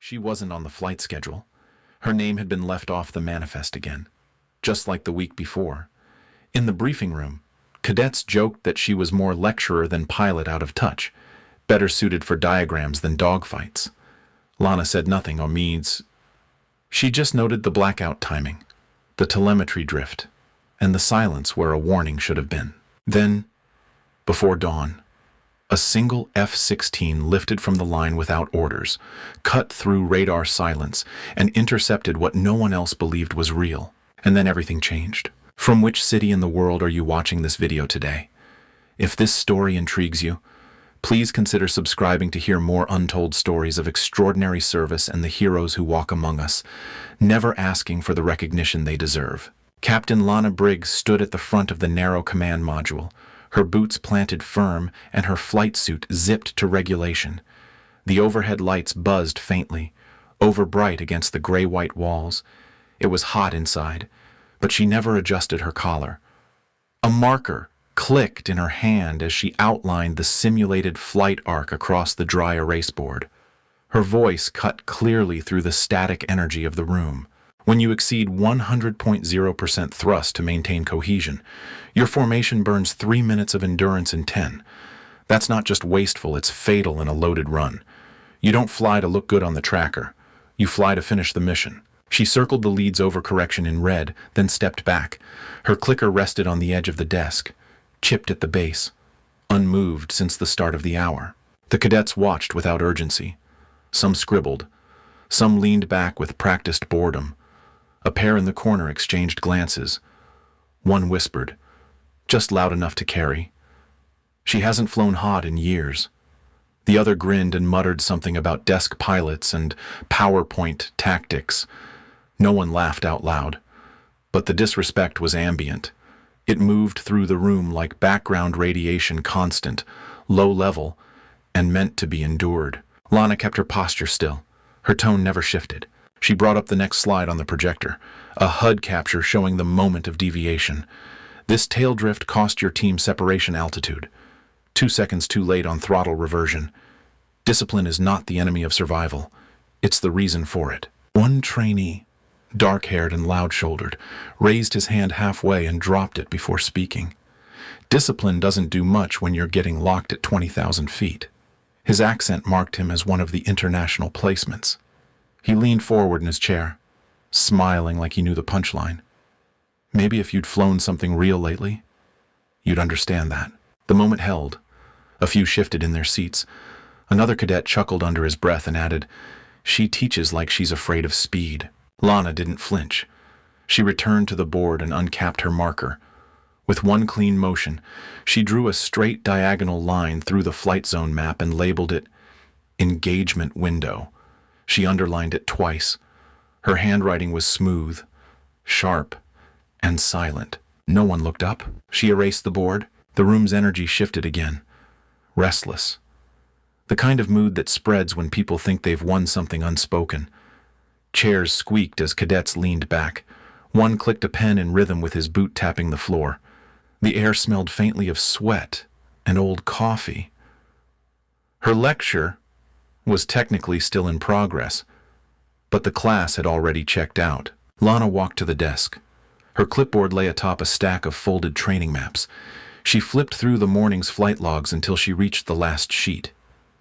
She wasn't on the flight schedule. Her name had been left off the manifest again, just like the week before. In the briefing room, cadets joked that she was more lecturer than pilot out of touch, better suited for diagrams than dogfights. Lana said nothing or means. She just noted the blackout timing, the telemetry drift, and the silence where a warning should have been. Then, before dawn, a single F-16 lifted from the line without orders, cut through radar silence, and intercepted what no one else believed was real. And then everything changed. From which city in the world are you watching this video today? If this story intrigues you, please consider subscribing to hear more untold stories of extraordinary service and the heroes who walk among us, never asking for the recognition they deserve. Captain Lana Briggs stood at the front of the narrow command module, her boots planted firm and her flight suit zipped to regulation. The overhead lights buzzed faintly, overbright against the gray-white walls. It was hot inside, but she never adjusted her collar. A marker clicked in her hand as she outlined the simulated flight arc across the dry erase board. Her voice cut clearly through the static energy of the room. When you exceed 100.0% thrust to maintain cohesion, your formation burns 3 minutes of endurance in 10. That's not just wasteful, it's fatal in a loaded run. You don't fly to look good on the tracker. You fly to finish the mission. She circled the lead's overcorrection in red, then stepped back. Her clicker rested on the edge of the desk, chipped at the base, unmoved since the start of the hour. The cadets watched without urgency. Some scribbled. Some leaned back with practiced boredom. A pair in the corner exchanged glances. One whispered, just loud enough to carry. She hasn't flown hot in years. The other grinned and muttered something about desk pilots and PowerPoint tactics. No one laughed out loud, but the disrespect was ambient. It moved through the room like background radiation, constant, low level, and meant to be endured. Lana kept her posture still. Her tone never shifted. She brought up the next slide on the projector, a HUD capture showing the moment of deviation. This tail drift cost your team separation altitude. 2 seconds too late on throttle reversion. Discipline is not the enemy of survival. It's the reason for it. One trainee, dark-haired and loud-shouldered, raised his hand halfway and dropped it before speaking. Discipline doesn't do much when you're getting locked at 20,000 feet. His accent marked him as one of the international placements. He leaned forward in his chair, smiling like he knew the punchline. Maybe if you'd flown something real lately, you'd understand that. The moment held. A few shifted in their seats. Another cadet chuckled under his breath and added, "She teaches like she's afraid of speed." Lana didn't flinch. She returned to the board and uncapped her marker. With one clean motion, she drew a straight diagonal line through the flight zone map and labeled it Engagement Window. She underlined it twice. Her handwriting was smooth, sharp, and silent. No one looked up. She erased the board. The room's energy shifted again. Restless. The kind of mood that spreads when people think they've won something unspoken. Chairs squeaked as cadets leaned back. One clicked a pen in rhythm with his boot tapping the floor. The air smelled faintly of sweat and old coffee. Her lecture was technically still in progress, but the class had already checked out. Lana walked to the desk. Her clipboard lay atop a stack of folded training maps. She flipped through the morning's flight logs until she reached the last sheet.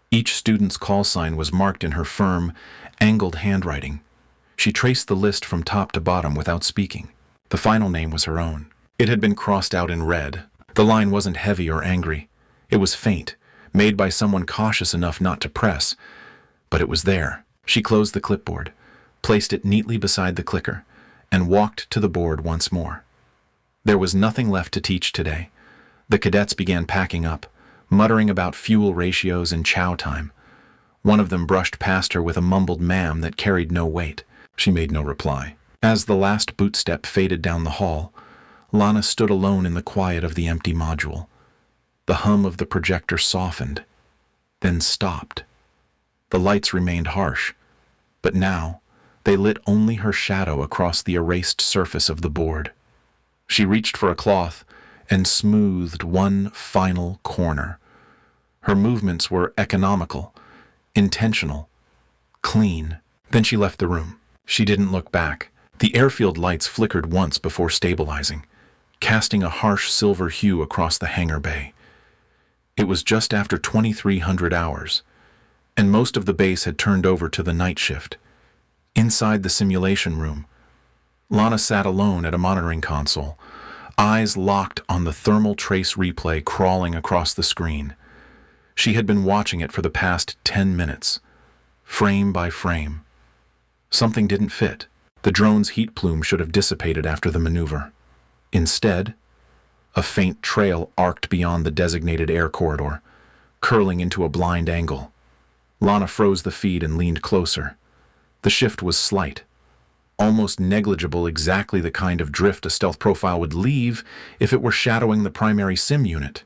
Each student's call sign was marked in her firm, angled handwriting. She traced the list from top to bottom without speaking. The final name was her own. It had been crossed out in red. The line wasn't heavy or angry. It was faint, made by someone cautious enough not to press, but it was there. She closed the clipboard, placed it neatly beside the clicker, and walked to the board once more. There was nothing left to teach today. The cadets began packing up, muttering about fuel ratios and chow time. One of them brushed past her with a mumbled ma'am that carried no weight. She made no reply. As the last boot step faded down the hall, Lana stood alone in the quiet of the empty module. The hum of the projector softened, then stopped. The lights remained harsh, but now they lit only her shadow across the erased surface of the board. She reached for a cloth and smoothed one final corner. Her movements were economical, intentional, clean. Then she left the room. She didn't look back. The airfield lights flickered once before stabilizing, casting a harsh silver hue across the hangar bay. It was just after 2300 hours, and most of the base had turned over to the night shift. Inside the simulation room, Lana sat alone at a monitoring console, eyes locked on the thermal trace replay crawling across the screen. She had been watching it for the past 10 minutes, frame by frame. Something didn't fit. The drone's heat plume should have dissipated after the maneuver. Instead, a faint trail arced beyond the designated air corridor, curling into a blind angle. Lana froze the feed and leaned closer. The shift was slight, almost negligible, exactly the kind of drift a stealth profile would leave if it were shadowing the primary sim unit.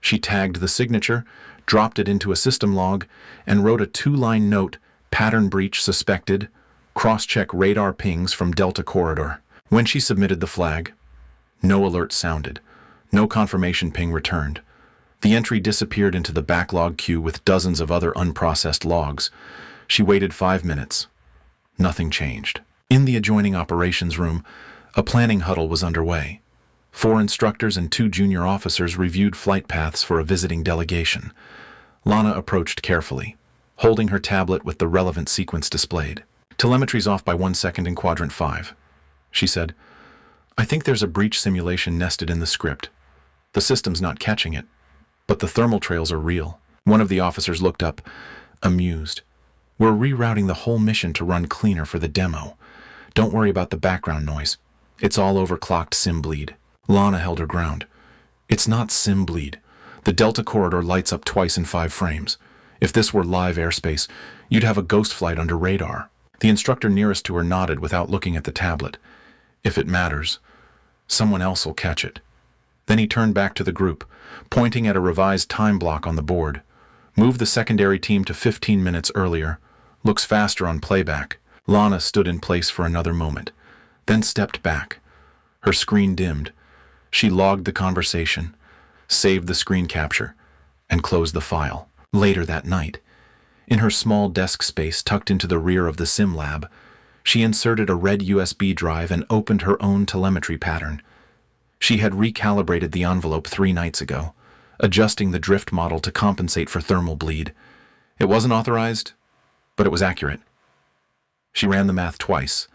She tagged the signature, dropped it into a system log, and wrote a 2-line note, pattern breach suspected, cross-check radar pings from Delta Corridor. When she submitted the flag, no alert sounded. No confirmation ping returned. The entry disappeared into the backlog queue with dozens of other unprocessed logs. She waited 5 minutes. Nothing changed. In the adjoining operations room, a planning huddle was underway. 4 instructors and 2 junior officers reviewed flight paths for a visiting delegation. Lana approached carefully, holding her tablet with the relevant sequence displayed. "Telemetry's off by 1 second in quadrant 5, she said. "I think there's a breach simulation nested in the script. The system's not catching it, but the thermal trails are real." One of the officers looked up, amused. "We're rerouting the whole mission to run cleaner for the demo. Don't worry about the background noise. It's all overclocked sim bleed." Lana held her ground. "It's not sim bleed. The Delta Corridor lights up twice in 5 frames. If this were live airspace, you'd have a ghost flight under radar." The instructor nearest to her nodded without looking at the tablet. "If it matters, someone else will catch it." Then he turned back to the group, pointing at a revised time block on the board. "Move the secondary team to 15 minutes earlier. Looks faster on playback." Lana stood in place for another moment, then stepped back. Her screen dimmed. She logged the conversation, saved the screen capture, and closed the file. Later that night, in her small desk space tucked into the rear of the sim lab, she inserted a red USB drive and opened her own telemetry pattern. She had recalibrated the envelope 3 nights ago, adjusting the drift model to compensate for thermal bleed. It wasn't authorized, but it was accurate. She ran the math twice,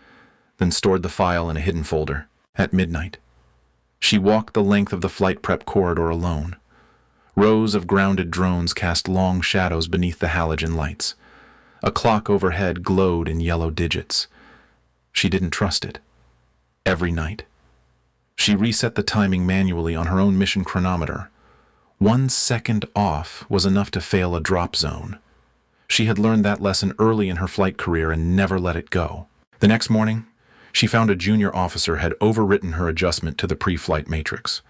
then stored the file in a hidden folder. At midnight, she walked the length of the flight prep corridor alone. Rows of grounded drones cast long shadows beneath the halogen lights. A clock overhead glowed in yellow digits. She didn't trust it. Every night, she reset the timing manually on her own mission chronometer. 1 second off was enough to fail a drop zone. She had learned that lesson early in her flight career and never let it go. The next morning, she found a junior officer had overwritten her adjustment to the pre-flight matrix.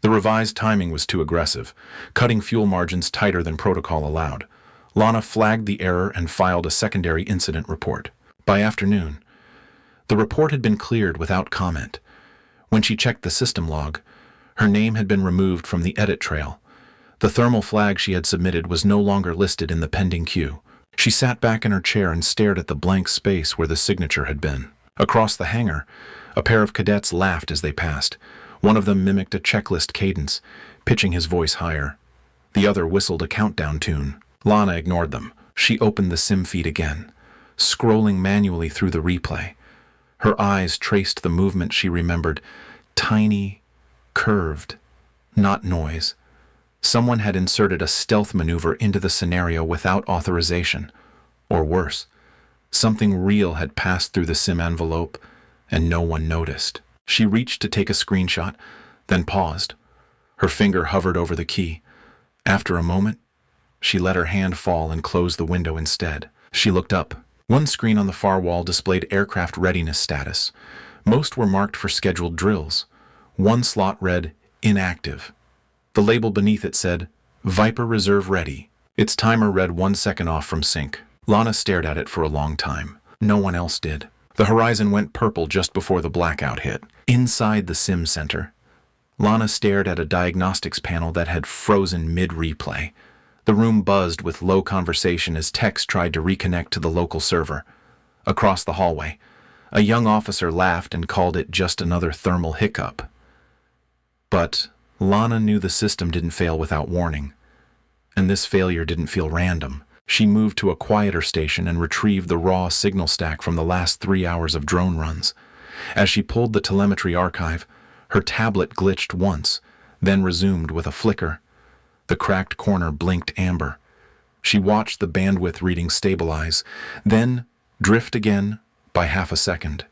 The revised timing was too aggressive, cutting fuel margins tighter than protocol allowed. Lana flagged the error and filed a secondary incident report. By afternoon, the report had been cleared without comment. When she checked the system log, her name had been removed from the edit trail. The thermal flag she had submitted was no longer listed in the pending queue. She sat back in her chair and stared at the blank space where the signature had been. Across the hangar, a pair of cadets laughed as they passed. One of them mimicked a checklist cadence, pitching his voice higher. The other whistled a countdown tune. Lana ignored them. She opened the sim feed again, scrolling manually through the replay. Her eyes traced the movement she remembered. Tiny, curved, not noise. Someone had inserted a stealth maneuver into the scenario without authorization. Or worse, something real had passed through the sim envelope, and no one noticed. She reached to take a screenshot, then paused. Her finger hovered over the key. After a moment, she let her hand fall and closed the window instead. She looked up. One screen on the far wall displayed aircraft readiness status. Most were marked for scheduled drills. One slot read, "Inactive." The label beneath it said, "Viper Reserve Ready." Its timer read 1 second off from sync. Lana stared at it for a long time. No one else did. The horizon went purple just before the blackout hit. Inside the sim center, Lana stared at a diagnostics panel that had frozen mid-replay. The room buzzed with low conversation as techs tried to reconnect to the local server. Across the hallway, a young officer laughed and called it just another thermal hiccup. But Lana knew the system didn't fail without warning, and this failure didn't feel random. She moved to a quieter station and retrieved the raw signal stack from the last 3 hours of drone runs. As she pulled the telemetry archive, her tablet glitched once, then resumed with a flicker. The cracked corner blinked amber. She watched the bandwidth reading stabilize, then drift again by half a second.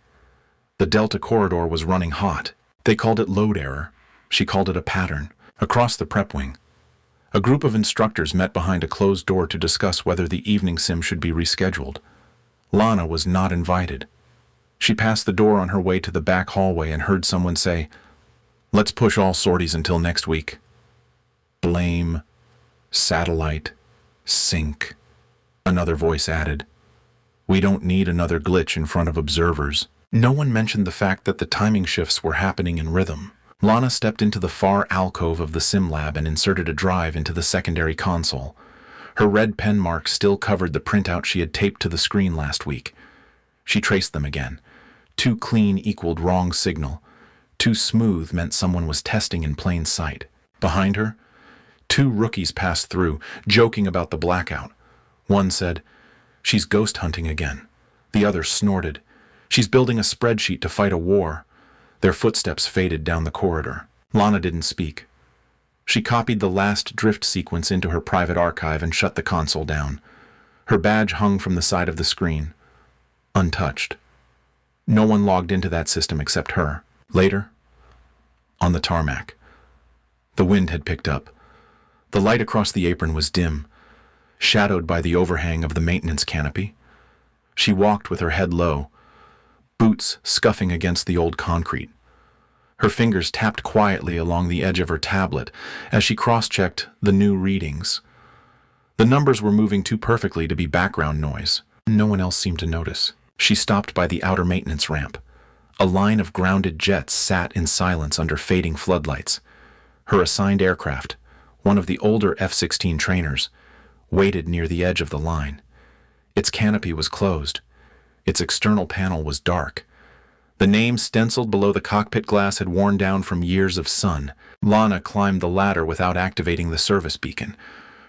The Delta corridor was running hot. They called it load error. She called it a pattern. Across the prep wing, a group of instructors met behind a closed door to discuss whether the evening sim should be rescheduled. Lana was not invited. She passed the door on her way to the back hallway and heard someone say, "Let's push all sorties until next week." Blame, satellite, sync. Another voice added, "We don't need another glitch in front of observers." No one mentioned the fact that the timing shifts were happening in rhythm. Lana stepped into the far alcove of the sim lab and inserted a drive into the secondary console. Her red pen mark still covered the printout she had taped to the screen last week. She traced them again. Too clean equaled wrong signal. Too smooth meant someone was testing in plain sight. Behind her, 2 rookies passed through, joking about the blackout. One said, "She's ghost hunting again." The other snorted, "She's building a spreadsheet to fight a war." Their footsteps faded down the corridor. Lana didn't speak. She copied the last drift sequence into her private archive and shut the console down. Her badge hung from the side of the screen, untouched. No one logged into that system except her. Later, on the tarmac, the wind had picked up. The light across the apron was dim, shadowed by the overhang of the maintenance canopy. She walked with her head low, boots scuffing against the old concrete. Her fingers tapped quietly along the edge of her tablet as she cross-checked the new readings. The numbers were moving too perfectly to be background noise. No one else seemed to notice. She stopped by the outer maintenance ramp. A line of grounded jets sat in silence under fading floodlights. Her assigned aircraft, one of the older F-16 trainers, waited near the edge of the line. Its canopy was closed. Its external panel was dark. The name stenciled below the cockpit glass had worn down from years of sun. Lana climbed the ladder without activating the service beacon.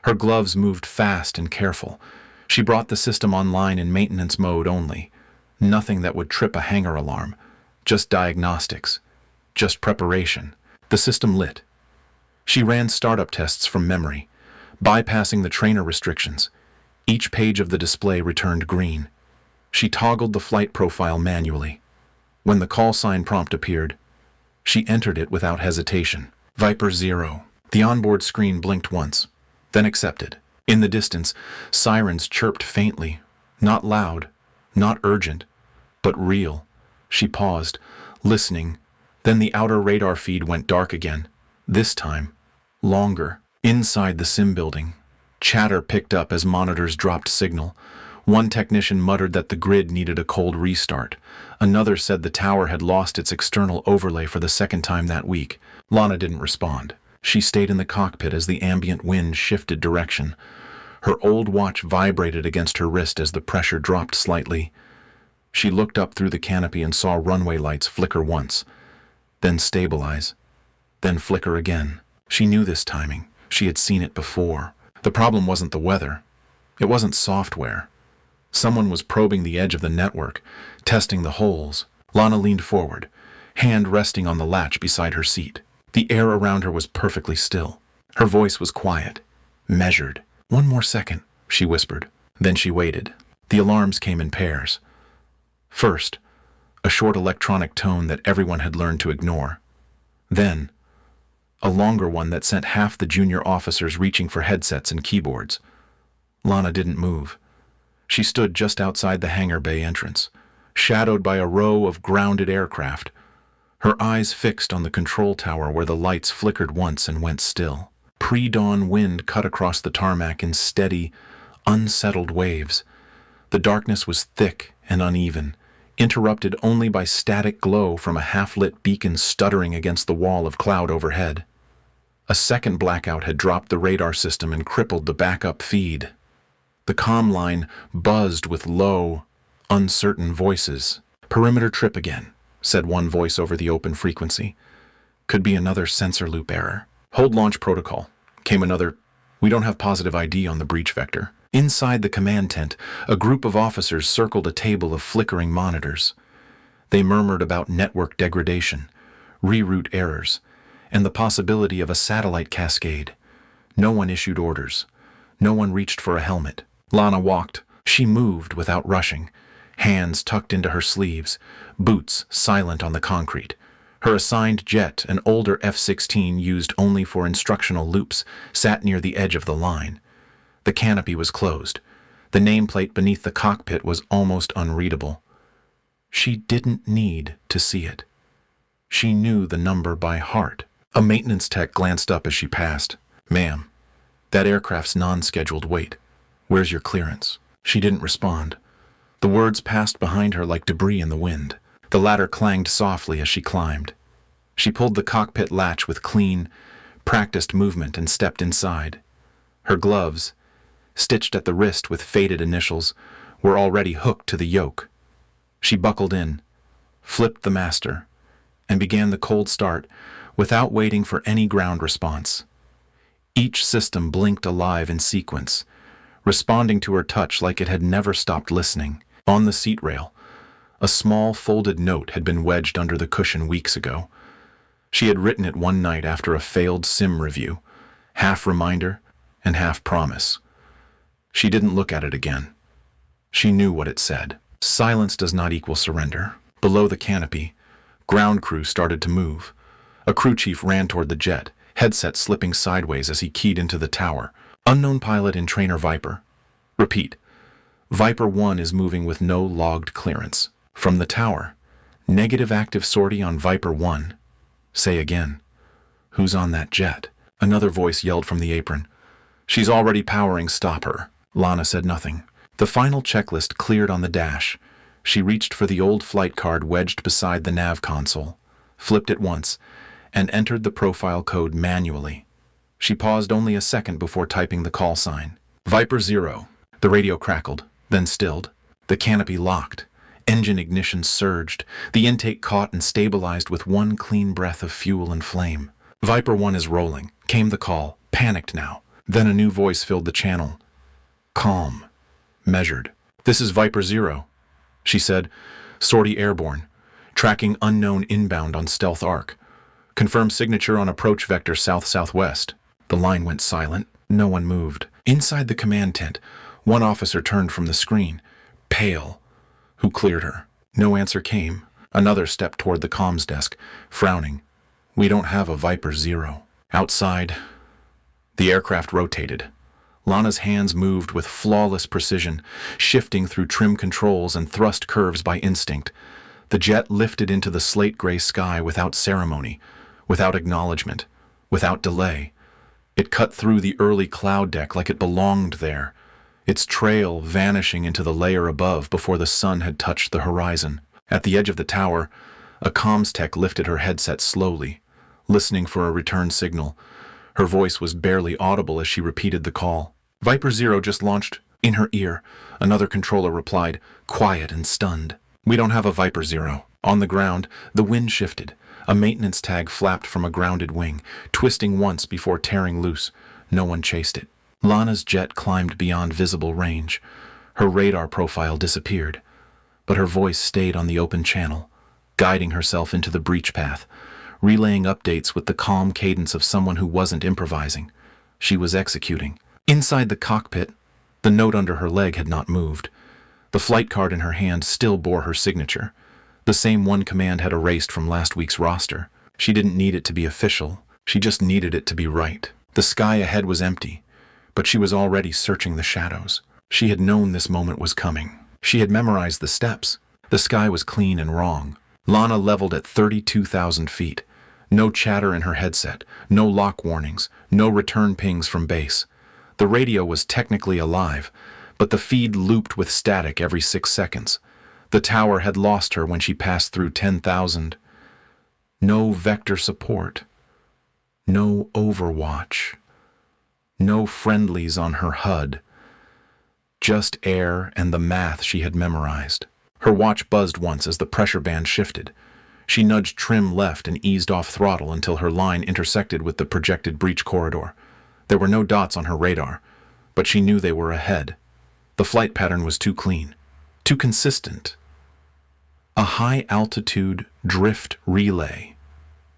Her gloves moved fast and careful. She brought the system online in maintenance mode only. Nothing that would trip a hangar alarm. Just diagnostics. Just preparation. The system lit. She ran startup tests from memory, bypassing the trainer restrictions. Each page of the display returned green. She toggled the flight profile manually. When the call sign prompt appeared, she entered it without hesitation. Viper 0. The onboard screen blinked once, then accepted. In the distance, sirens chirped faintly, not loud, not urgent, but real. She paused, listening. Then the outer radar feed went dark again. This time, longer. Inside the sim building, chatter picked up as monitors dropped signal. One technician muttered that the grid needed a cold restart. Another said the tower had lost its external overlay for the second time that week. Lana didn't respond. She stayed in the cockpit as the ambient wind shifted direction. Her old watch vibrated against her wrist as the pressure dropped slightly. She looked up through the canopy and saw runway lights flicker once, then stabilize, then flicker again. She knew this timing. She had seen it before. The problem wasn't the weather. It wasn't software. Someone was probing the edge of the network, testing the holes. Lana leaned forward, hand resting on the latch beside her seat. The air around her was perfectly still. Her voice was quiet, measured. "One more second," she whispered. Then she waited. The alarms came in pairs. First, a short electronic tone that everyone had learned to ignore. Then, a longer one that sent half the junior officers reaching for headsets and keyboards. Lana didn't move. She stood just outside the hangar bay entrance, shadowed by a row of grounded aircraft, her eyes fixed on the control tower where the lights flickered once and went still. Pre-dawn wind cut across the tarmac in steady, unsettled waves. The darkness was thick and uneven, interrupted only by static glow from a half-lit beacon stuttering against the wall of cloud overhead. A second blackout had dropped the radar system and crippled the backup feed. The comm line buzzed with low, uncertain voices. "Perimeter trip again," said one voice over the open frequency. "Could be another sensor loop error." "Hold launch protocol," came another. "We don't have positive ID on the breach vector." Inside the command tent, a group of officers circled a table of flickering monitors. They murmured about network degradation, reroute errors, and the possibility of a satellite cascade. No one issued orders. No one reached for a helmet. Lana walked. She moved without rushing, hands tucked into her sleeves, boots silent on the concrete. Her assigned jet, an older F-16 used only for instructional loops, sat near the edge of the line. The canopy was closed. The nameplate beneath the cockpit was almost unreadable. She didn't need to see it. She knew the number by heart. A maintenance tech glanced up as she passed. "Ma'am, that aircraft's non-scheduled wait. Where's your clearance?" She didn't respond. The words passed behind her like debris in the wind. The ladder clanged softly as she climbed. She pulled the cockpit latch with clean, practiced movement and stepped inside. Her gloves, stitched at the wrist with faded initials, were already hooked to the yoke. She buckled in, flipped the master, and began the cold start without waiting for any ground response. Each system blinked alive in sequence, responding to her touch like it had never stopped listening. On the seat rail, a small folded note had been wedged under the cushion weeks ago. She had written it one night after a failed sim review, half reminder and half promise. She didn't look at it again. She knew what it said. Silence does not equal surrender. Below the canopy, ground crew started to move. A crew chief ran toward the jet, headset slipping sideways as he keyed into the tower. "Unknown pilot in trainer Viper. Repeat. Viper 1 is moving with no logged clearance." From the tower, "Negative active sortie on Viper 1. Say again. Who's on that jet?" Another voice yelled from the apron. "She's already powering, stop her." Lana said nothing. The final checklist cleared on the dash. She reached for the old flight card wedged beside the nav console, flipped it once, and entered the profile code manually. She paused only a second before typing the call sign. "Viper 0. The radio crackled, then stilled. The canopy locked. Engine ignition surged. The intake caught and stabilized with one clean breath of fuel and flame. "Viper 1 is rolling," came the call, panicked now. Then a new voice filled the channel. Calm. Measured. "This is Viper 0, she said. "Sortie airborne. Tracking unknown inbound on stealth arc. Confirm signature on approach vector south-southwest." The line went silent. No one moved. Inside the command tent, one officer turned from the screen, pale. "Who cleared her?" No answer came. Another stepped toward the comms desk, frowning. "We don't have a Viper 0. Outside, the aircraft rotated. Lana's hands moved with flawless precision, shifting through trim controls and thrust curves by instinct. The jet lifted into the slate-gray sky without ceremony, without acknowledgement, without delay. It cut through the early cloud deck like it belonged there, its trail vanishing into the layer above before the sun had touched the horizon. At the edge of the tower, a comms tech lifted her headset slowly, listening for a return signal. Her voice was barely audible as she repeated the call. "Viper 0 just launched." In her ear, another controller replied, quiet and stunned. "We don't have a Viper 0. On the ground, the wind shifted. A maintenance tag flapped from a grounded wing, twisting once before tearing loose. No one chased it. Lana's jet climbed beyond visible range. Her radar profile disappeared, but her voice stayed on the open channel, guiding herself into the breach path, relaying updates with the calm cadence of someone who wasn't improvising. She was executing. Inside the cockpit, the note under her leg had not moved. The flight card in her hand still bore her signature, the same one command had erased from last week's roster. She didn't need it to be official, she just needed it to be right. The sky ahead was empty, but she was already searching the shadows. She had known this moment was coming. She had memorized the steps. The sky was clean and wrong. Lana leveled at 32,000 feet. No chatter in her headset, no lock warnings, no return pings from base. The radio was technically alive, but the feed looped with static every 6 seconds. The tower had lost her when she passed through 10,000. No vector support. No overwatch. No friendlies on her HUD. Just air and the math she had memorized. Her watch buzzed once as the pressure band shifted. She nudged trim left and eased off throttle until her line intersected with the projected breach corridor. There were no dots on her radar, but she knew they were ahead. The flight pattern was too clean, too consistent. A high-altitude drift relay,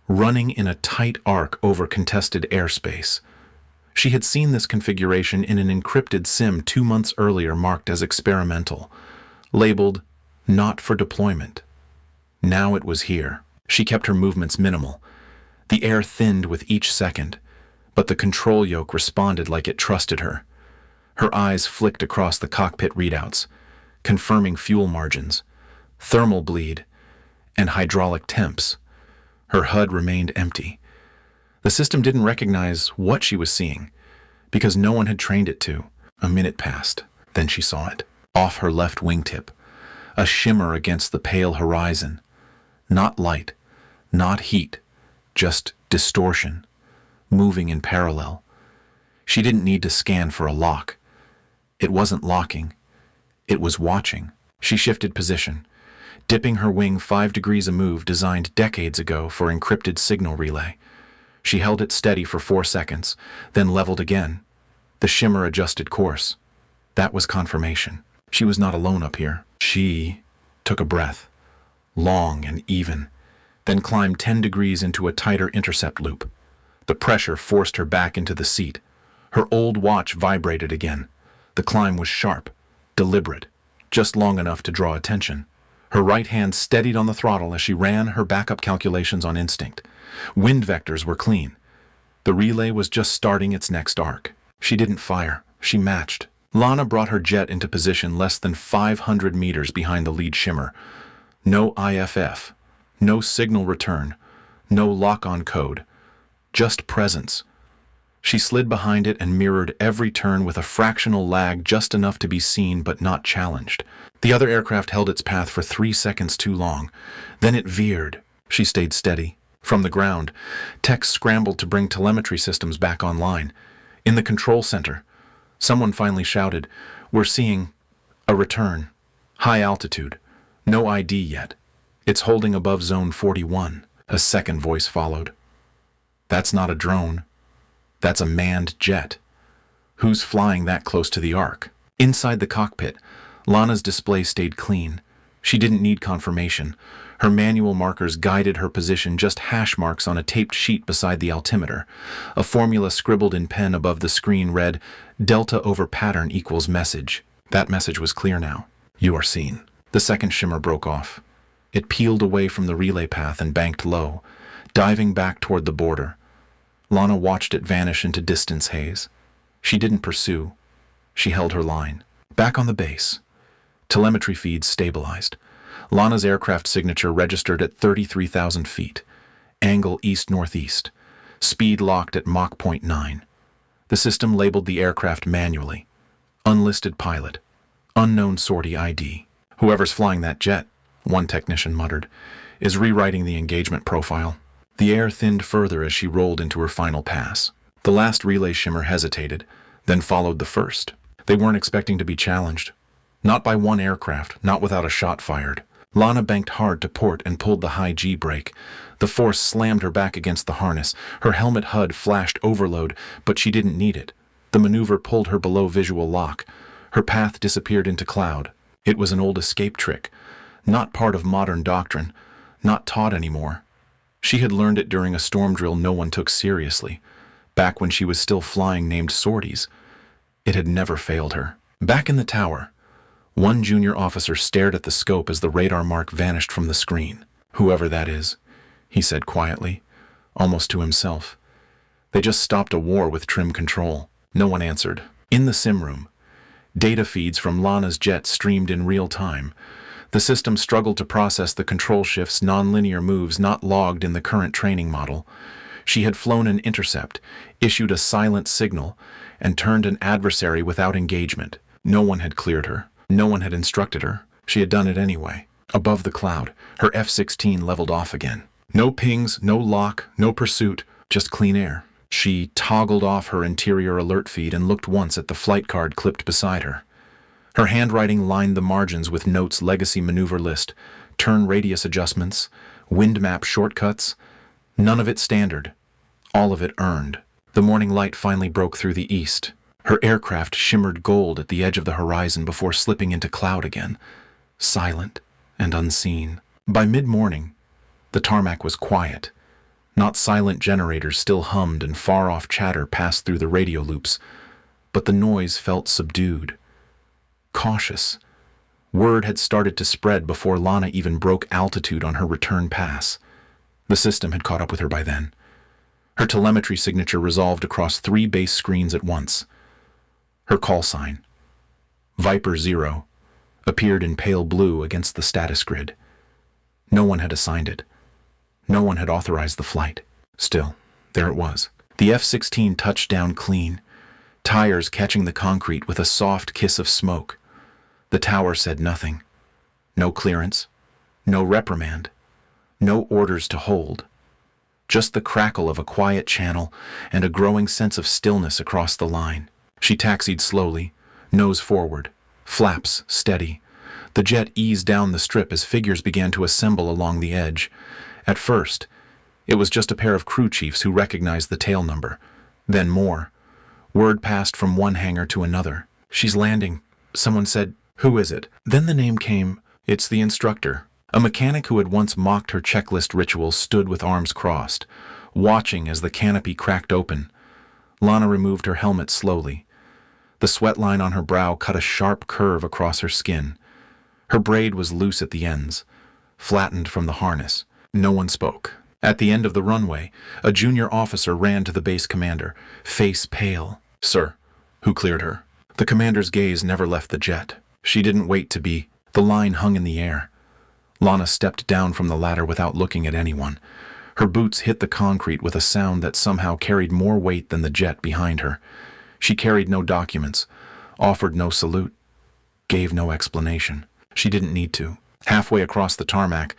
running in a tight arc over contested airspace. She had seen this configuration in an encrypted sim 2 months earlier marked as experimental, labeled not for deployment. Now it was here. She kept her movements minimal. The air thinned with each second, but the control yoke responded like it trusted her. Her eyes flicked across the cockpit readouts, confirming fuel margins, thermal bleed, and hydraulic temps. Her HUD remained empty. The system didn't recognize what she was seeing, because no one had trained it to. A minute passed, then she saw it, off her left wingtip, a shimmer against the pale horizon. Not light, not heat, just distortion, moving in parallel. She didn't need to scan for a lock. It wasn't locking. It was watching. She shifted position, dipping her wing 5 degrees, a move designed decades ago for encrypted signal relay. She held it steady for 4 seconds, then leveled again. The shimmer adjusted course. That was confirmation. She was not alone up here. She took a breath, long and even, then climbed 10 degrees into a tighter intercept loop. The pressure forced her back into the seat. Her old watch vibrated again. The climb was sharp, deliberate, just long enough to draw attention. Her right hand steadied on the throttle as she ran her backup calculations on instinct. Wind vectors were clean. The relay was just starting its next arc. She didn't fire. She matched. Lana brought her jet into position less than 500 meters behind the lead shimmer. No IFF, no signal return, no lock-on code, just presence. She slid behind it and mirrored every turn with a fractional lag just enough to be seen but not challenged. The other aircraft held its path for 3 seconds too long. Then it veered. She stayed steady. From the ground, techs scrambled to bring telemetry systems back online. In the control center, someone finally shouted, "We're seeing a return. High altitude. No ID yet. It's holding above zone 41. A second voice followed. "That's not a drone. That's a manned jet. Who's flying that close to the arc?" Inside the cockpit, Lana's display stayed clean. She didn't need confirmation. Her manual markers guided her position, just hash marks on a taped sheet beside the altimeter. A formula scribbled in pen above the screen read, "Delta over pattern equals message." That message was clear now. "You are seen." The second shimmer broke off. It peeled away from the relay path and banked low, diving back toward the border. Lana watched it vanish into distance haze. She didn't pursue. She held her line. Back on the base, telemetry feeds stabilized. Lana's aircraft signature registered at 33,000 feet. Angle east-northeast. Speed locked at Mach 0.9. The system labeled the aircraft manually. Unlisted pilot. Unknown sortie ID. "Whoever's flying that jet," one technician muttered, "is rewriting the engagement profile." The air thinned further as she rolled into her final pass. The last relay shimmer hesitated, then followed the first. They weren't expecting to be challenged. Not by one aircraft, not without a shot fired. Lana banked hard to port and pulled the high G brake. The force slammed her back against the harness. Her helmet HUD flashed overload, but she didn't need it. The maneuver pulled her below visual lock. Her path disappeared into cloud. It was an old escape trick, not part of modern doctrine, not taught anymore. She had learned it during a storm drill no one took seriously, back when she was still flying named sorties. It had never failed her. Back in the tower, one junior officer stared at the scope as the radar mark vanished from the screen. "Whoever that is," he said quietly, almost to himself. "They just stopped a war with trim control." No one answered. In the sim room, data feeds from Lana's jet streamed in real time. The system struggled to process the control shift's nonlinear moves not logged in the current training model. She had flown an intercept, issued a silent signal, and turned an adversary without engagement. No one had cleared her. No one had instructed her. She had done it anyway. Above the cloud, her F-16 leveled off again. No pings, no lock, no pursuit, just clean air. She toggled off her interior alert feed and looked once at the flight card clipped beside her. Her handwriting lined the margins with notes legacy maneuver list, turn radius adjustments, wind map shortcuts. None of it standard, all of it earned. The morning light finally broke through the east. Her aircraft shimmered gold at the edge of the horizon before slipping into cloud again, silent and unseen. By mid-morning, the tarmac was quiet. Not silent generators still hummed and far-off chatter passed through the radio loops, but the noise felt subdued, cautious. Word had started to spread before Lana even broke altitude on her return pass. The system had caught up with her by then. Her telemetry signature resolved across 3 base screens at once. Her call sign, Viper 0, appeared in pale blue against the status grid. No one had assigned it. No one had authorized the flight. Still, there it was. The F-16 touched down clean, tires catching the concrete with a soft kiss of smoke. The tower said nothing. No clearance, no reprimand, no orders to hold. Just the crackle of a quiet channel and a growing sense of stillness across the line. She taxied slowly, nose forward, flaps steady. The jet eased down the strip as figures began to assemble along the edge. At first, it was just a pair of crew chiefs who recognized the tail number. Then more. Word passed from one hangar to another. "She's landing." Someone said, "Who is it?" Then the name came, "It's the instructor." A mechanic who had once mocked her checklist rituals stood with arms crossed, watching as the canopy cracked open. Lana removed her helmet slowly. The sweat line on her brow cut a sharp curve across her skin. Her braid was loose at the ends, flattened from the harness. No one spoke. At the end of the runway, a junior officer ran to the base commander, face pale. "Sir," who cleared her. The commander's gaze never left the jet. She didn't wait to be. The line hung in the air. Lana stepped down from the ladder without looking at anyone. Her boots hit the concrete with a sound that somehow carried more weight than the jet behind her. She carried no documents, offered no salute, gave no explanation. She didn't need to. Halfway across the tarmac,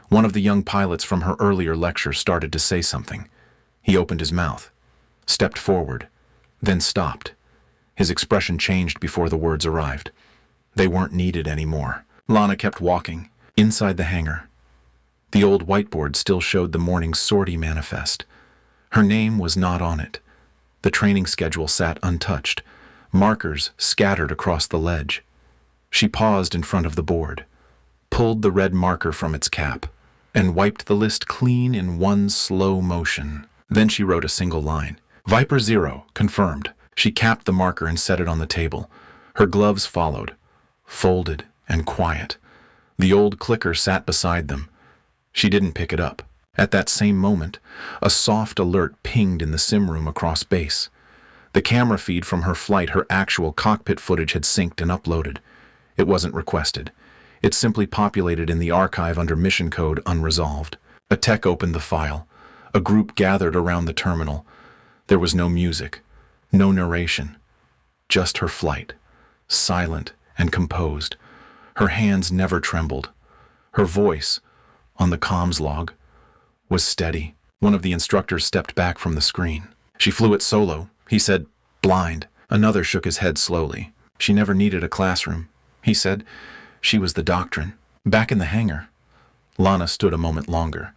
one of the young pilots from her earlier lecture started to say something. He opened his mouth, stepped forward, then stopped. His expression changed before the words arrived. They weren't needed anymore. Lana kept walking. Inside the hangar, the old whiteboard still showed the morning's sortie manifest. Her name was not on it. The training schedule sat untouched, markers scattered across the ledge. She paused in front of the board, pulled the red marker from its cap, and wiped the list clean in one slow motion. Then she wrote a single line. "Viper 0, confirmed." She capped the marker and set it on the table. Her gloves followed, folded and quiet. The old clicker sat beside them. She didn't pick it up. At that same moment, a soft alert pinged in the sim room across base. The camera feed from her flight, her actual cockpit footage, had synced and uploaded. It wasn't requested. It simply populated in the archive under mission code unresolved. A tech opened the file. A group gathered around the terminal. There was no music, no narration, just her flight, silent and composed. Her hands never trembled. Her voice, on the comms log, was steady. One of the instructors stepped back from the screen. "She flew it solo," he said, blind. Another shook his head slowly. "She never needed a classroom," he said. "She was the doctrine." Back in the hangar, Lana stood a moment longer.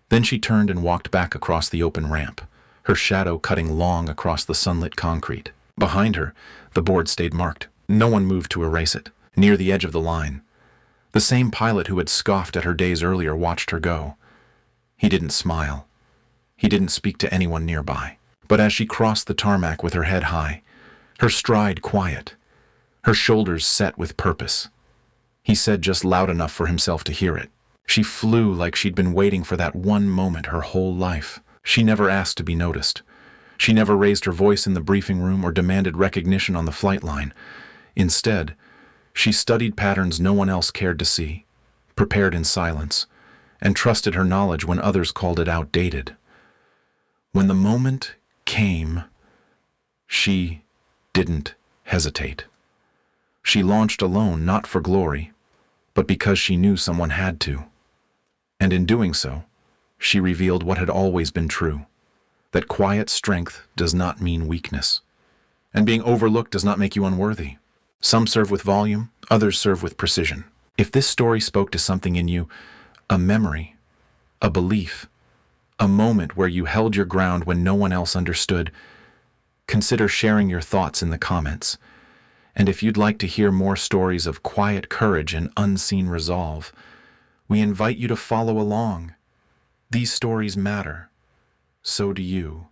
Then she turned and walked back across the open ramp, her shadow cutting long across the sunlit concrete. Behind her, the board stayed marked. No one moved to erase it. Near the edge of the line, the same pilot who had scoffed at her days earlier watched her go. He didn't smile. He didn't speak to anyone nearby. But as she crossed the tarmac with her head high, her stride quiet, her shoulders set with purpose, he said just loud enough for himself to hear it. She flew like she'd been waiting for that one moment her whole life. She never asked to be noticed. She never raised her voice in the briefing room or demanded recognition on the flight line. Instead, she studied patterns no one else cared to see, prepared in silence, and trusted her knowledge when others called it outdated. When the moment came, she didn't hesitate. She launched alone, not for glory, but because she knew someone had to. And in doing so, she revealed what had always been true, that quiet strength does not mean weakness, and being overlooked does not make you unworthy. Some serve with volume, others serve with precision. If this story spoke to something in you, a memory, a belief, a moment where you held your ground when no one else understood, consider sharing your thoughts in the comments. And if you'd like to hear more stories of quiet courage and unseen resolve, we invite you to follow along. These stories matter. So do you.